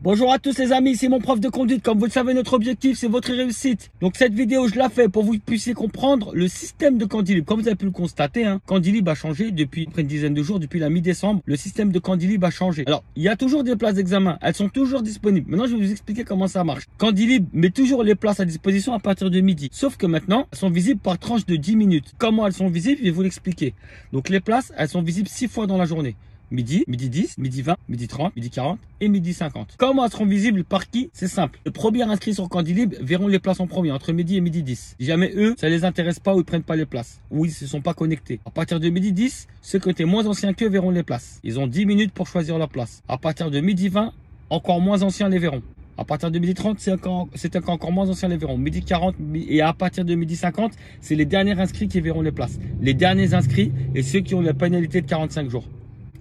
Bonjour à tous les amis, c'est mon prof de conduite. Comme vous le savez, notre objectif, c'est votre réussite. Donc cette vidéo, je la fais pour que vous puissiez comprendre le système de Candilib. Comme vous avez pu le constater, Candilib a changé depuis après une dizaine de jours, depuis la mi-décembre. Le système de Candilib a changé. Alors, il y a toujours des places d'examen. Elles sont toujours disponibles. Maintenant, je vais vous expliquer comment ça marche. Candilib met toujours les places à disposition à partir de midi. Sauf que maintenant, elles sont visibles par tranche de 10 minutes. Comment elles sont visibles, je vais vous l'expliquer. Donc les places, elles sont visibles 6 fois dans la journée. Midi, midi 10, midi 20, midi 30, midi 40 et midi 50. Comment elles seront visibles par qui? C'est simple. Les premiers inscrits sur Candilib verront les places en premier entre midi et midi 10. Si jamais eux, ça les intéresse pas ou ils prennent pas les places ou ils se sont pas connectés. À partir de midi 10, ceux qui étaient moins anciens qu'eux verront les places. Ils ont 10 minutes pour choisir leur place. À partir de midi 20, encore moins anciens les verront. À partir de midi 30, c'est encore moins anciens les verront. Midi 40 et à partir de midi 50, c'est les derniers inscrits qui verront les places. Les derniers inscrits et ceux qui ont la pénalité de 45 jours.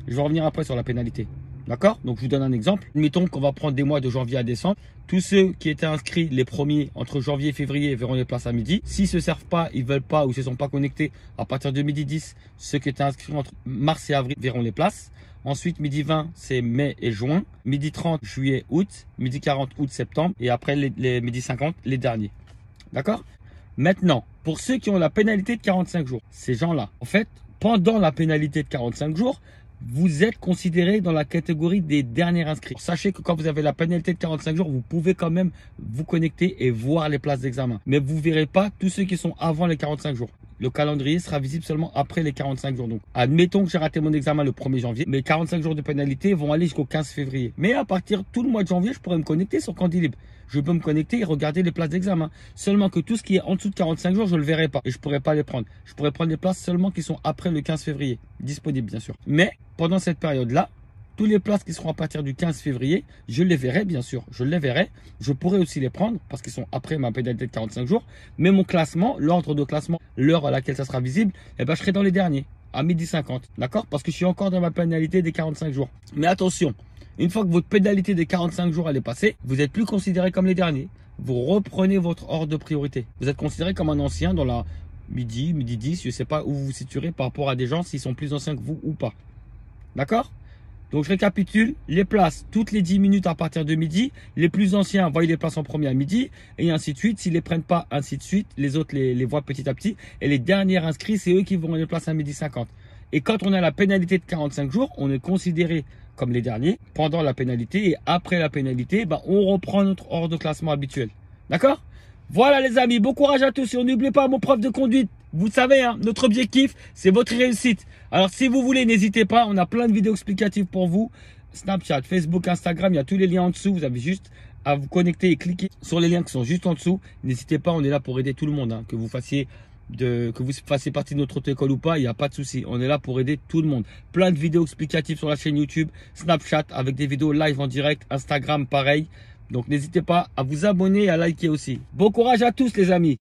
Je vais revenir après sur la pénalité. D'accord? Donc, je vous donne un exemple. Admettons qu'on va prendre des mois de janvier à décembre. Tous ceux qui étaient inscrits les premiers entre janvier et février verront les places à midi. S'ils ne se servent pas, ils ne veulent pas ou ne se sont pas connectés à partir de midi 10, ceux qui étaient inscrits entre mars et avril verront les places. Ensuite, midi 20, c'est mai et juin. Midi 30, juillet, août. Midi 40, août, septembre. Et après, les midi 50, les derniers. D'accord? Maintenant, pour ceux qui ont la pénalité de 45 jours, ces gens-là, en fait, pendant la pénalité de 45 jours, vous êtes considéré dans la catégorie des derniers inscrits. Sachez que quand vous avez la pénalité de 45 jours, vous pouvez quand même vous connecter et voir les places d'examen. Mais vous ne verrez pas tous ceux qui sont avant les 45 jours. Le calendrier sera visible seulement après les 45 jours. Donc, admettons que j'ai raté mon examen le 1er janvier. Mes 45 jours de pénalité vont aller jusqu'au 15 février. Mais à partir tout le mois de janvier, je pourrais me connecter sur Candilib. Je peux me connecter et regarder les places d'examen. Seulement que tout ce qui est en dessous de 45 jours, je ne le verrai pas. Et je ne pourrai pas les prendre. Je pourrais prendre les places seulement qui sont après le 15 février. Disponibles, bien sûr. Mais pendant cette période-là, toutes les places qui seront à partir du 15 février, je les verrai, bien sûr. Je les verrai. Je pourrai aussi les prendre parce qu'ils sont après ma pénalité de 45 jours. Mais mon classement, l'ordre de classement, l'heure à laquelle ça sera visible, eh ben, je serai dans les derniers, à midi 50. D'accord? Parce que je suis encore dans ma pénalité des 45 jours. Mais attention, une fois que votre pénalité des 45 jours elle est passée, vous n'êtes plus considéré comme les derniers. Vous reprenez votre ordre de priorité. Vous êtes considéré comme un ancien dans la midi 10, je ne sais pas où vous vous situerez par rapport à des gens s'ils sont plus anciens que vous ou pas. D'accord? Donc, je récapitule, les places toutes les 10 minutes à partir de midi. Les plus anciens voient les places en premier à midi et ainsi de suite. S'ils ne les prennent pas, ainsi de suite. Les autres les voient petit à petit. Et les derniers inscrits, c'est eux qui vont les places à midi 50. Et quand on a la pénalité de 45 jours, on est considéré comme les derniers pendant la pénalité. Et après la pénalité, on reprend notre ordre de classement habituel. D'accord? Voilà les amis, bon courage à tous et n'oubliez pas mon prof de conduite. Vous savez, notre objectif, c'est votre réussite. Alors si vous voulez, n'hésitez pas, on a plein de vidéos explicatives pour vous. Snapchat, Facebook, Instagram, il y a tous les liens en dessous. Vous avez juste à vous connecter et cliquer sur les liens qui sont juste en dessous. N'hésitez pas, on est là pour aider tout le monde. Que vous fassiez partie de notre auto-école ou pas, il n'y a pas de souci. On est là pour aider tout le monde. Plein de vidéos explicatives sur la chaîne YouTube, Snapchat avec des vidéos live en direct, Instagram pareil. Donc n'hésitez pas à vous abonner et à liker aussi. Bon courage à tous les amis.